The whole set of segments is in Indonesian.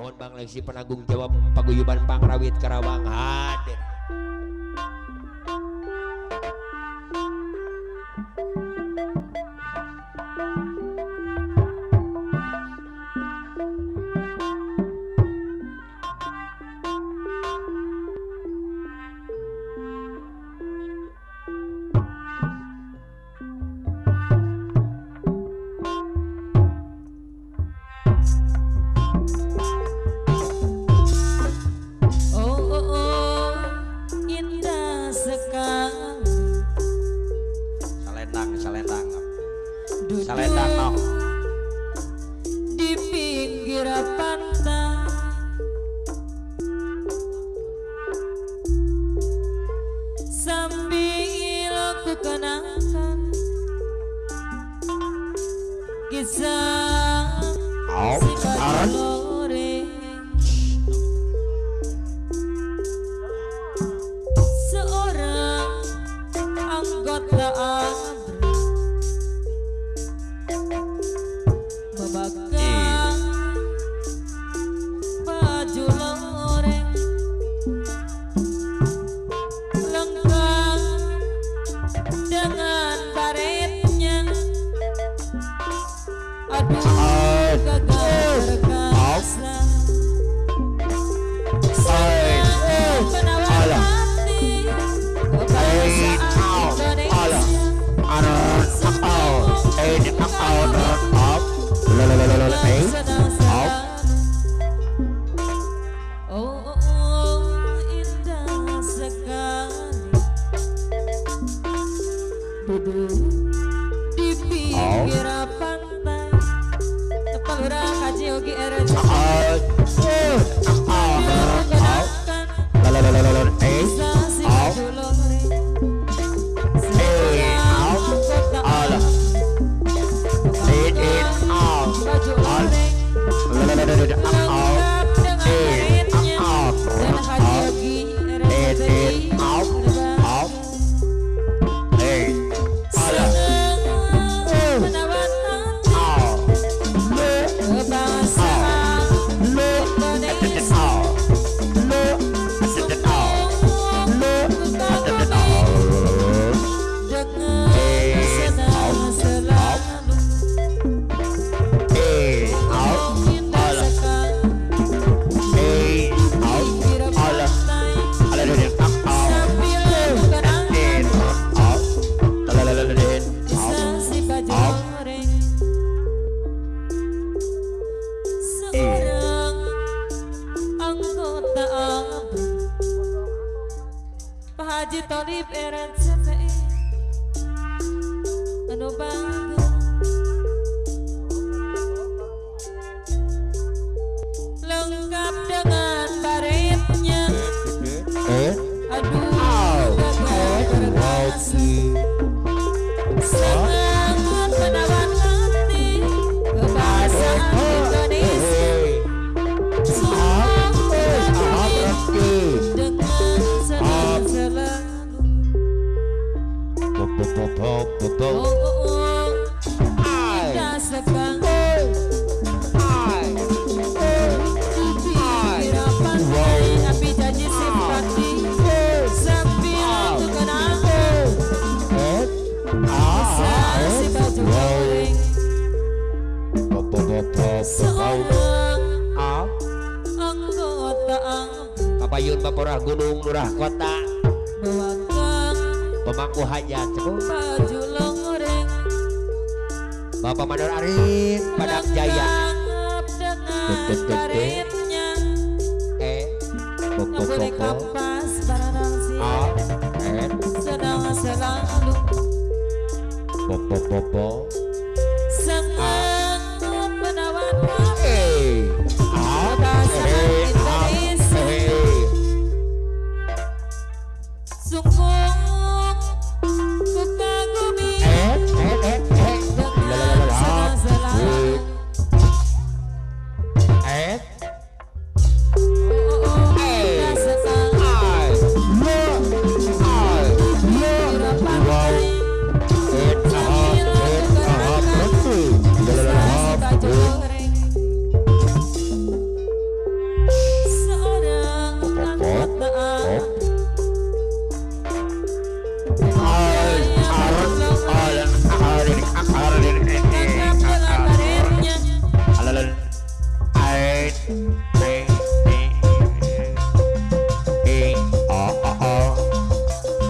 mohon Bang Lexi penanggung jawab paguyuban Pangrawit Karawang hadir. Salendang no. Di pinggir pantai sambil ku kenangkan kisah si Badolore, seorang anggota ABRI membakar baju loreng lengkap dengan baretnya. Aduh gagal berkasa penawar hati kebangsaan Indonesia. Oh, indah sekali duduk di pinggir pantai Tepalurang Haji Yogi RJ mengenakan kisah si baju loreng seorang kota baju loreng lengkap dengan karetnya dan Haji Yogi RSPI senang menawar hati kebangsaan Indonesia. Seorang anggota ABRI Pak Haji Tholib RSPI anu bangga lengkap dengan baretnya. Aduh gagal berkasa sangat menawar hati kebangsaan Indonesia. Dengan senang selalu indah sekali pinggir pantai api janji simpati sambil ku kenangkan kisah si baju loreng seorang anggota ABRI Papayun Baporah Gunung Lurah Kota membakar pemangku hajat baju loreng Bapak Mandor Arif Padang Jaya dengan baretnya boleh kapas barang siang sedang selalu sangat menawar hati kebangsaan Indonesia. Sungguh ku kagumi dengan senang selalu. Indah sekali pinggir pantai sambil ku kenangkan kisah si baju loreng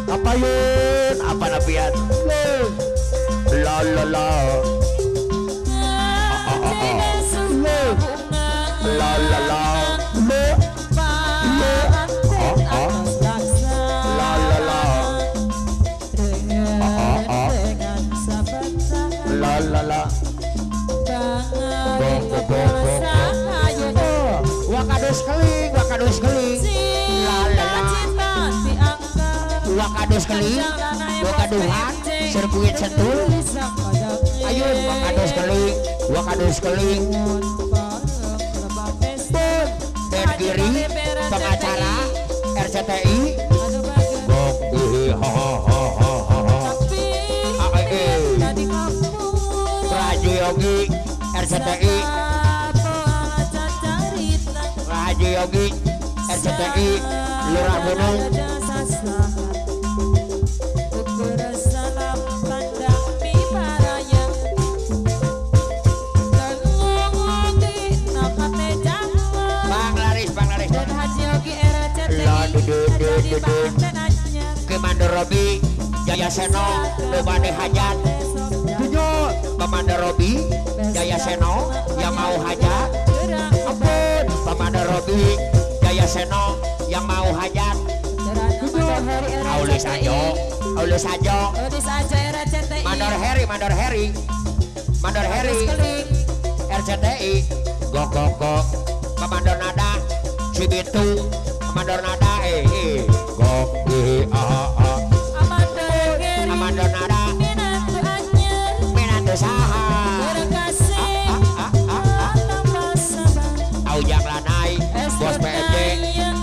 Apa yun? Apa nabiyan? La la la. La la la. La la la. La la la. Wakadus keling, wakadus keling. La la la. Wakadus keling, wakaduhan, sirkuit sentul. Ayo wakadus keling, wakadus keling. Dan kiri pengacara RCTI. Raja Yogi RCTI. Raja Yogi RCTI Lurah Gunung. Komando Robi Jaya Seno Bebane Hajat. Tunjuk Komando Robi Jaya Seno yang mau hajat. Ampun Komando Robi Jaya Seno yang mau hajat. Aulis ajo, aulis ajo. Mandor Heri, Mandor Heri, Mandor Heri RCTI. Gok gok gok. Komando Nada Cibitung. Komando Nada gok Amando Nada Minantu saha Aujang Lanai Bos PMJ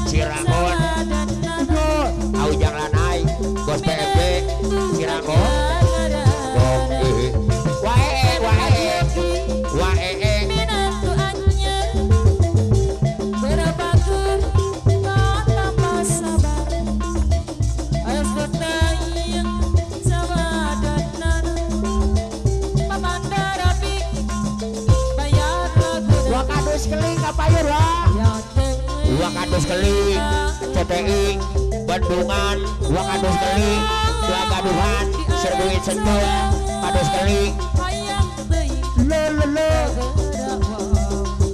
Cirangon. Aujang Lanai Bos PMJ Cirangon. Wae wae wae Wakadus keling CTI Bandungan. Wakadus keling Wagaduhan Sirkuit Sentul. Kadus keling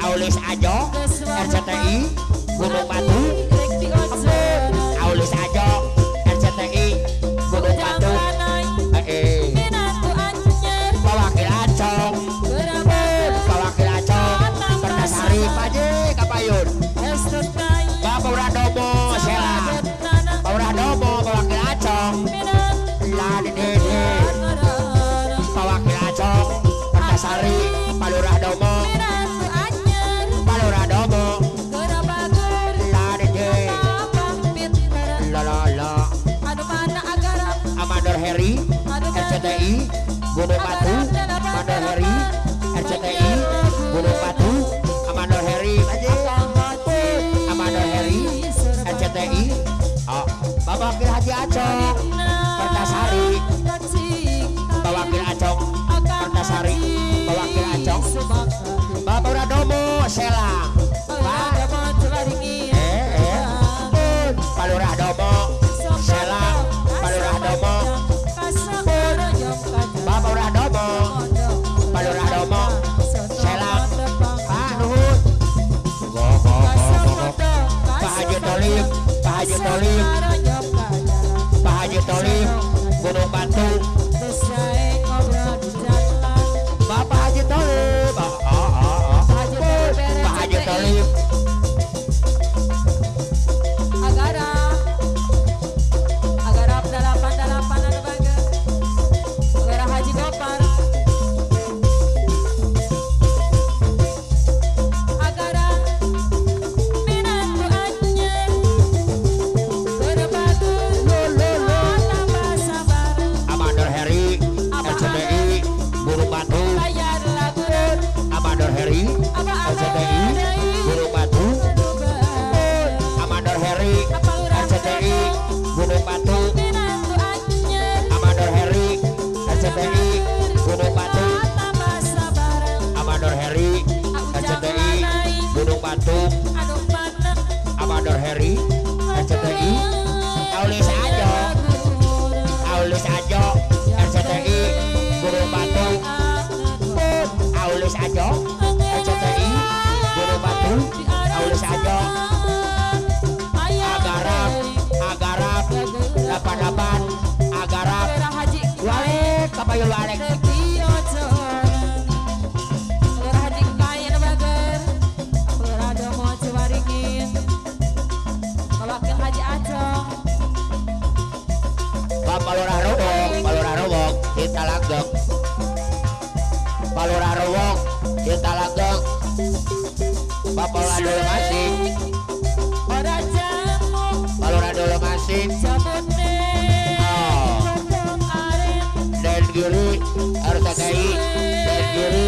Aulis Ajo RCTI Gunung Batu. Aulis Ajo RCTI Gunung Batu. Pawakil Acong, Pawakil Acong Kertasari Paje Kapayun. Pauradomo Sela, Pauradomo Pawakil Acong. La dede Pawakil Acong Kertasari Palurah Domo. Palurah Domo La dede la la la. Amandor Heri RCTI Gunung Batu. Amandor Heri RCTI Gunung Batu. Amandor Heri Amandor Heri RCTI. Pawakil Haji Acong Kertasari. Pawakil Acong Kertasari. Pawakil Acong Pauradomo Selang. Palurah Domo Selang. Palurah Domo Paurah Domo. Palurah Domo Selang. Pak Nuhun. Pak Haji Tolim. Pak Haji Tolim. Pak Haji Tolim Gunung Batu. Bapak Haji Tolim. Pak Haji Tolim Batung Aduh mana Amador Heri RCTI Aulis Ajo Aulis Ajo RCTI Guru Batung Aulis Ajo RCTI Guru Batung Aulis Ajo Agarap 88 Agarap Walek kapayu walek Palurarowok kita langgeng Palurarowok kita langgeng Papaladol masing Paluradol masing Dan Giri RCTI Dan Giri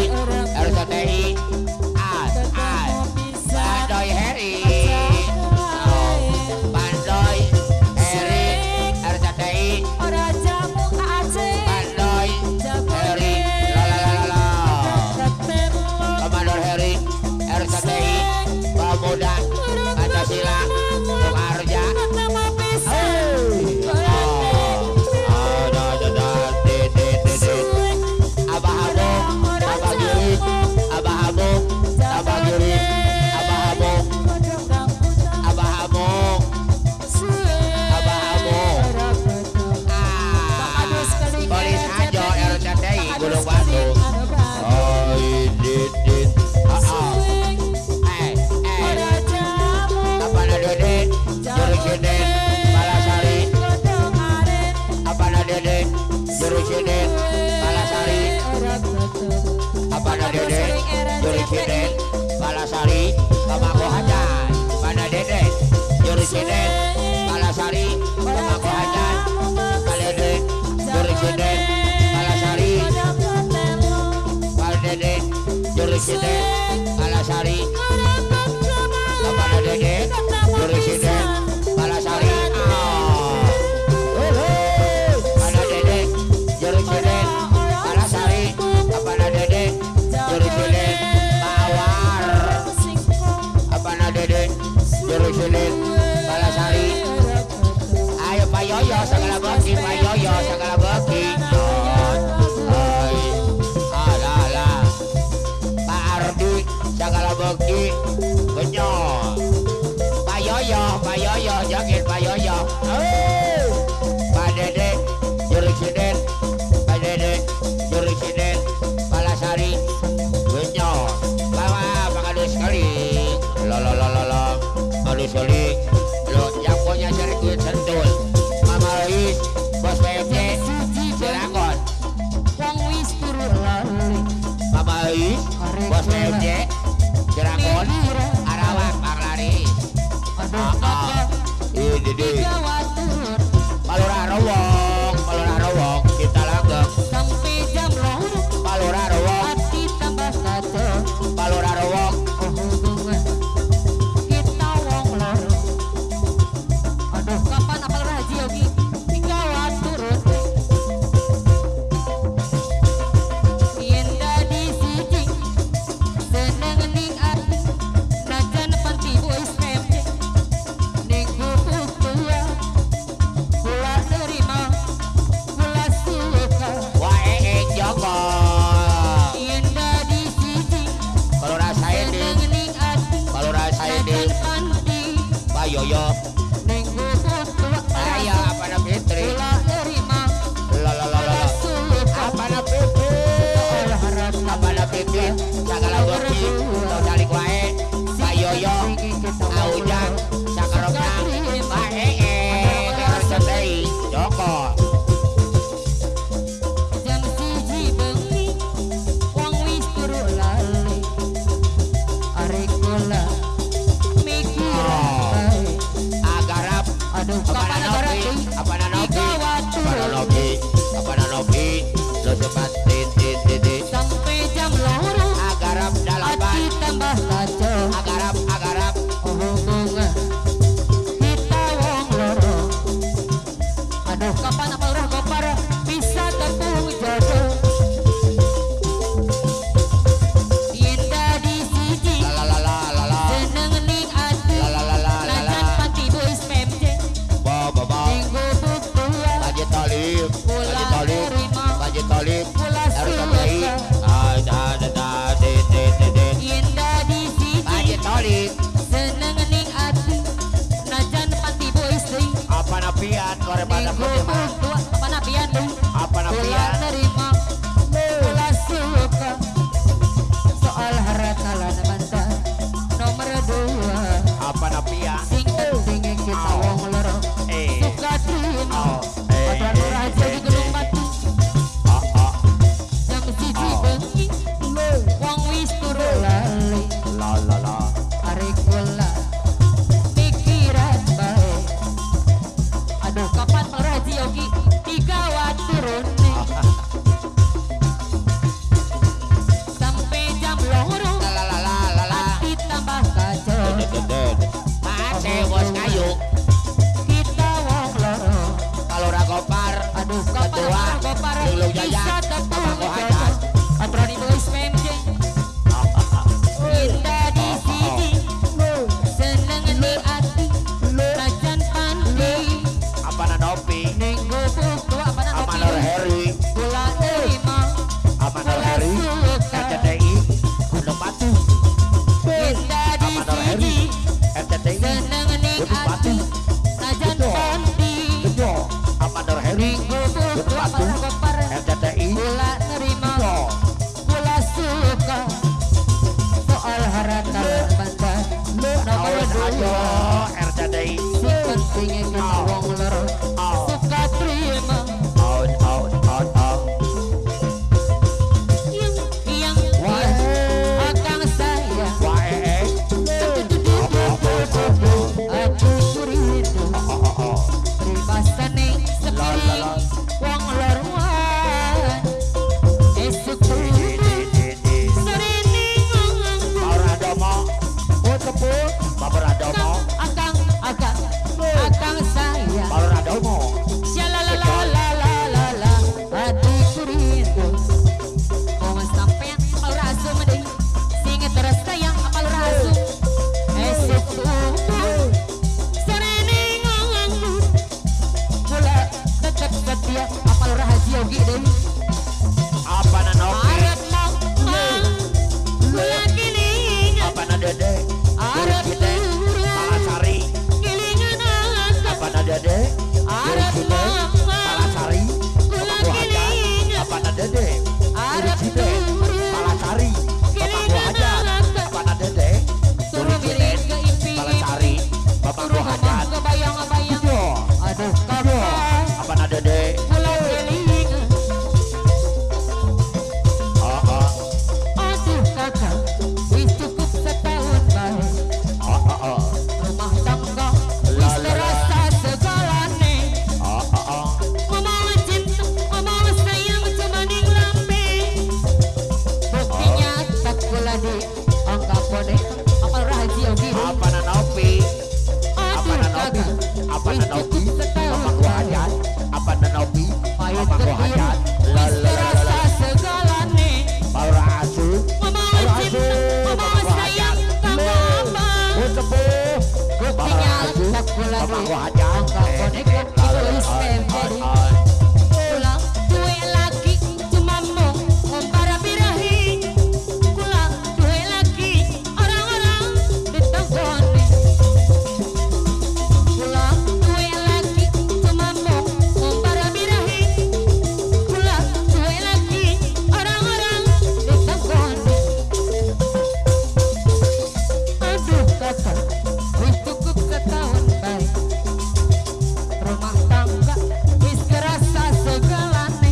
RCTI Pandoy Heri Pandoy Heri RCTI Pandoy Heri lalalala Komandan Heri RCTI Pemuda Pancasila Sukarja Jurusiden Balasari Pamako Hajan Pada Deden Jurusiden Balasari Pamako Hajan Pada Deden Jurusiden Balasari Pada Deden Jurusiden Balasari Pada Deden Jurusiden Balasari Pada Deden Jurusiden Balasari Pada Deden Jurusiden Jurusiden Balasari ayo Pak Yoyo segala bagi Pak Yoyo segala bagi adalah Pak Ardi segala bagi kenyol Pak Yoyo joget Pak Yoyo Pak Dede Jurusiden Pak Dede Jurusiden Balasari kenyol bawa Pak Ade sekali lololololo Aduh Soli lo yang punya sirkuit Sentul Mama Luis Bos PFC Cilegon Mama Luis Bos PFC Cilegon Arawak Parlari ini Palurarowok kita langgeng Palurarowok Yoyo ayo apa na Fitri apa na Fitri segala bukti tau cari kuae Pak Yoyo Aujang sakarobna Pak RCTI Joko lo cepat sampai jam loro agarap dalapan tambah kaco agarap ayo RCTI Si pentingnya kena wong loro suka terima out yang akang saya wae aku kuridu pribasane sekiri wong loroan esuk serene Baur Adomo Utepuk Baur Adomo akang saya Baur Adomo Shalalalalala hati kuridu mau sampean apal rasu mending sing terus sayang apal rasu esuk serene kula tetep setia apal rahasia gede apa nanopi arep mau kula kini apa nadede arep kita Palasari gilingan apa nadede arep kita mau Palasari kula Bapak Hajar kini apa nadede arep kita Palasari Bapak Hajar apa nadede suruh miring ke impi Palasari Bapak Hajar kebayang-bayang yo aduh kakak apa nadede kula giling aduh kakak wis cukup setahun baik rumah tangga wis terasa segalane ngomong cinta ngomong sayang cuma ning lambe buktinya tak kula di angka boneka apal rahasia gitu apa nanopi apa aduh nanopi kakak apa wis nanopi cukup setahun Bapak Hajar apa nanopi payut Bapak kediri Hajar wis terasa segalane Baur Asu ngomong cinta ngomong sayang kamu apa Utepuk buktinya tak kula di Bapak Hajar angka boneka tulis jadi pulang duwe lagi cuma mau ngompara birahi pulang duwe lagi orang-orang ditonggoni pulang duwe lagi cuma mau ngompara birahi pulang duwe lagi orang-orang ditonggoni aduh kakak wis cukup setahun baik rumah tangga wis kerasa segalane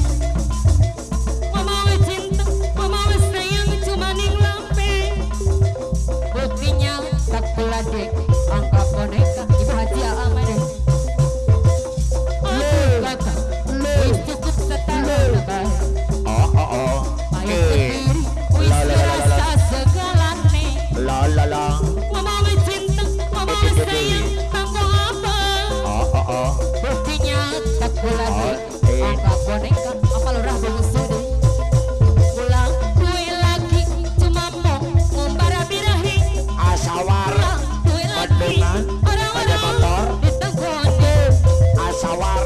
ngomong cinta ngomong sayang cuma ning lambe buktinya tak peladek angka boneka ibu haji amade aduh kakak wis cukup setahun baik payah sendiri wis kerasa segalane ngomong cinta ngomong sayang kamu apa buktinya tak peladek angka boneka apal rah bungsude pulang duwe lagi cuma mau ngombara birahi Asawar pulang duwe lagi Bandungan pada motor orang-orang ditonggoni Asawar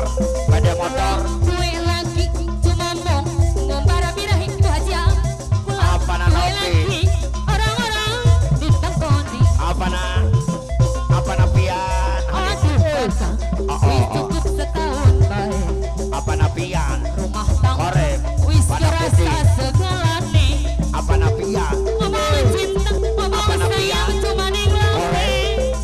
pada motor duwe lagi cuma mau ngombara birahi ibu haji pulang Apa duwe nanopi? lagi orang-orang ditonggoni apa napian aduh kakak wis cukup setahun baik apa napian rumah tangga Korek wis pada kerasa putih segalane apa napian ngomong cinta ngomong sayang cuma ning lambe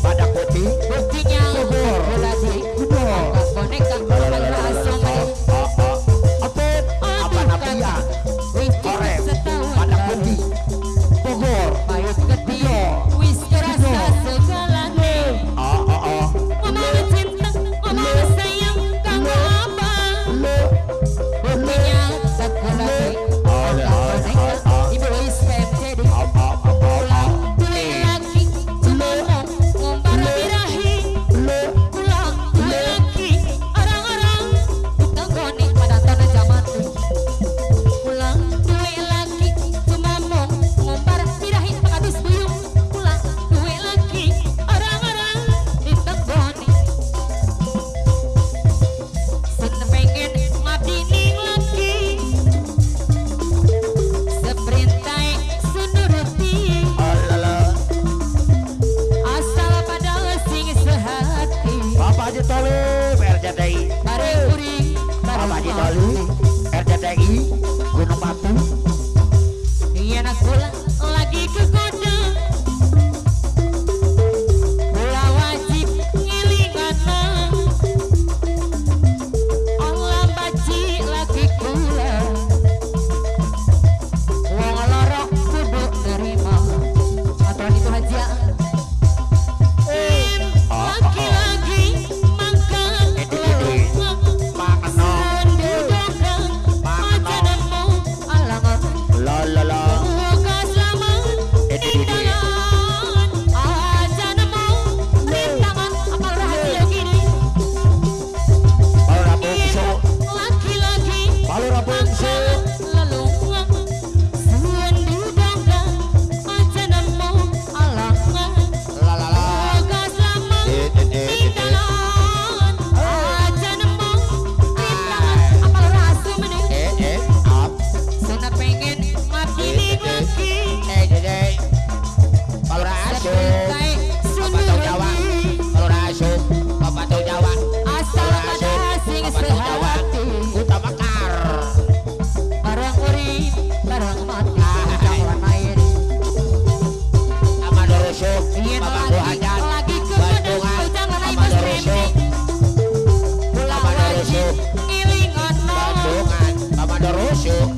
pada putih buktinya bola di angka boneka apal langsung apa napian wis Korek cukup setahun pada baik putih Bogor payut gede wis kerasa segalane ngomong cinta ngomong sayang kamu apa buktinya tak bola di angka boneka ibu wis jadi pulang duwe lagi cuma mau ngombara birahi pulang duwe lagi orang-orang ditonggoni pada tanah zaman pulang duwe lagi cuma mau ngombara birahi pengabis buyung pulang duwe lagi orang-orang ditonggoni sen pengen ngabdi ning lagi seperintai sunuruti asal pada sing sehati Bapak Haji Tolib RCTI bareng kuring Bapak bareng Haji mati Tolib RCTI Gunung Batu iya nak kula lagi ke kode pamangku hajat lagi ke Bandungan ujang naik pamangku bus rusuk pulau pamangku wajib rusuk ngiling ono Bandungan pamangku rusuk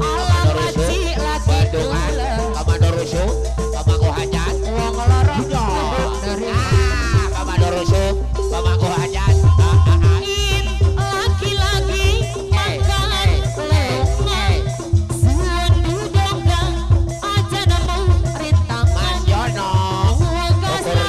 alam rusuk haji lagi Bandungan kula pamangku rusuk pamangku hajat wong loro dari pamangku rusuk pamangku hajat in lagi-lagi makan lele suan dudongga aja nemu rintangan Mas Jono wakasa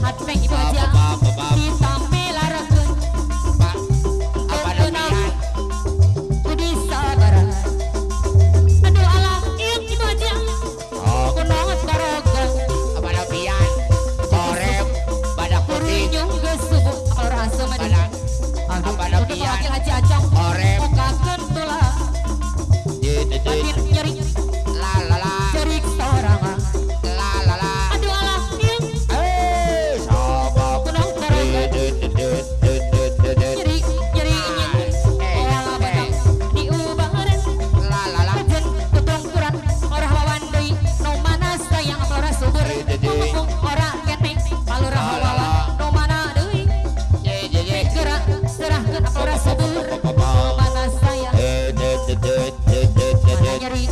hati ibu aja ditampilarkeun apa nabian kudu sabaran aduh alah ieu ibu aja kunaon karogan apa nabian korem badak putih kurunyung geus subuh apal rasa mah badak aduh apa kudu nabian pakai haji acong korem mukakeun tulah batin nyeri la la la cerik sorangan la la la aduh alah ieu sabab kunaon karogan nyeri nyeri oh badang diubahareun la la la Kajen tutungkuran orah wawan deui nu mana sayang apalora subur mumpung ora keneh palurah wawa nu mana deui gerak serahkeun apalora subur nu mana sayang mana nyeri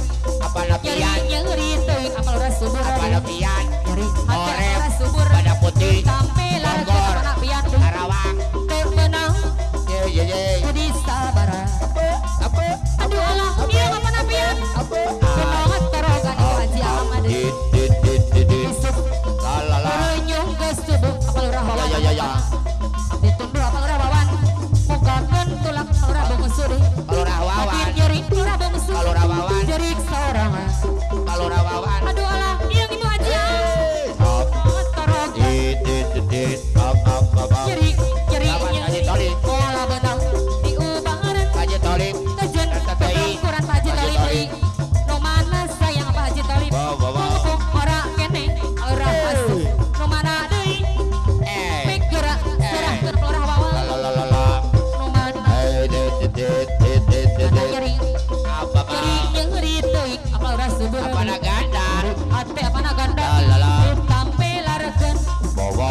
apa nyeri nabian nyeri teuing apalora subur apa nabian nyeri hati korem apalora subur badak putih tampilar ke Bogor mana pian Karawang teu menang ye kudu sabaran apa aduh alah ieu apa napian kunaon karogan ieu haji alam deui isuk la la la Kurunyung geus subuh apal urah wawan ya ditundur apal urah wawan mukakeun tulang urah bungsu deui kalau rawawan makin nyeri urah bungsu kalau rawawan jerik sorangan kalau rawawan aduh alah ieu ibu aja tarog nyeri nyeri nyeri pola benang diubahareun Haji Tolib tejen tutungkuran Pak Haji Talib deui nu mana sayang Pak Haji Talib mumpung ora keneh urah asuh nu mana deui pik gerak serahkeun urah wawan nu mana mana nyeri apa nyeri teuing apal urah subur apa naganda hate apana ganda La, la, la. ditampilarkeun bawa